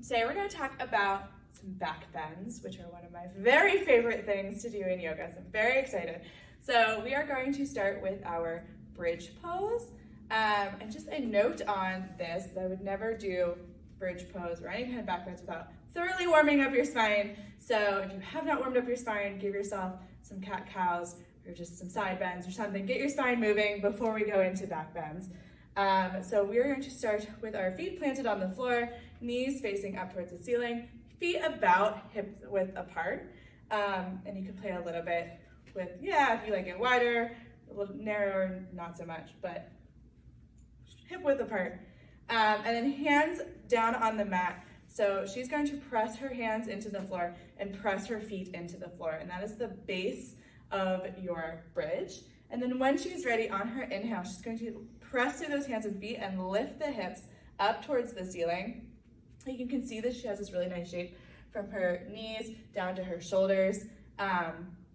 Today we're going to talk about some back bends, which are one of my very favorite things to do in yoga, so I'm very excited. So we are going to start with our bridge pose. And just a note on this, that I would never do bridge pose or any kind of back bends without thoroughly warming up your spine. So if you have not warmed up your spine, give yourself some cat-cows or just some side bends or something. Get your spine moving before we go into back bends. So we're going to start with our feet planted on the floor, knees facing up towards the ceiling, feet about hip width apart. And you can play a little bit with, if you like it wider, a little narrower, not so much, but hip width apart. And then hands down on the mat. So she's going to press her hands into the floor and press her feet into the floor. And that is the base of your bridge. And then when she's ready, on her inhale, she's going to press through those hands and feet and lift the hips up towards the ceiling. You can see that she has this really nice shape from her knees down to her shoulders.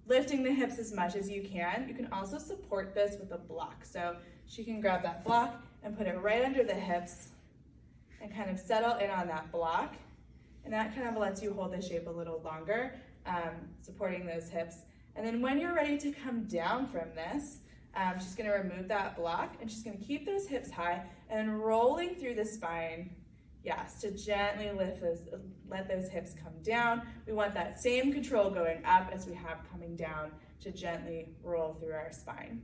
Lifting the hips as much as you can. You can also support this with a block. So she can grab that block and put it right under the hips and kind of settle in on that block. And that kind of lets you hold the shape a little longer, supporting those hips. And then when you're ready to come down from this, she's going to remove that block and she's going to keep those hips high and then rolling through the spine. Yes, to gently let those hips come down. We want that same control going up as we have coming down to gently roll through our spine.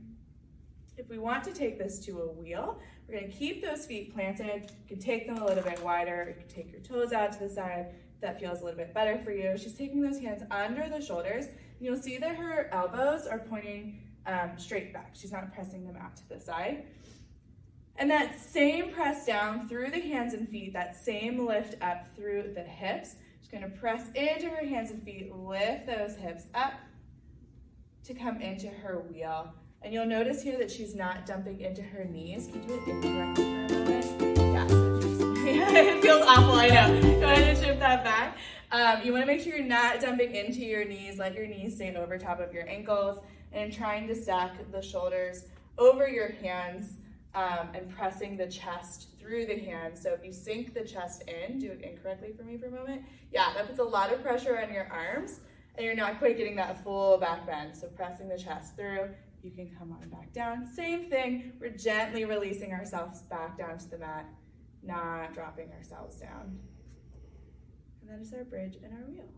If we want to take this to a wheel, we're going to keep those feet planted. You can take them a little bit wider. You can take your toes out to the side. That feels a little bit better for you. She's taking those hands under the shoulders. And you'll see that her elbows are pointing straight back. She's not pressing them out to the side. And that same press down through the hands and feet, that same lift up through the hips. She's going to press into her hands and feet, lift those hips up to come into her wheel. And you'll notice here that she's not dumping into her knees. Can you do it indirectly for a moment? Yeah, it feels awful, I know. Go ahead and shift that back. You want to make sure you're not dumping into your knees. Let your knees stay over top of your ankles and trying to stack the shoulders over your hands and pressing the chest through the hands. So if you sink the chest in, do it incorrectly for me for a moment. Yeah, that puts a lot of pressure on your arms and you're not quite getting that full back bend. So pressing the chest through, you can come on back down. Same thing, we're gently releasing ourselves back down to the mat, not dropping ourselves down. And that is our bridge and our wheel.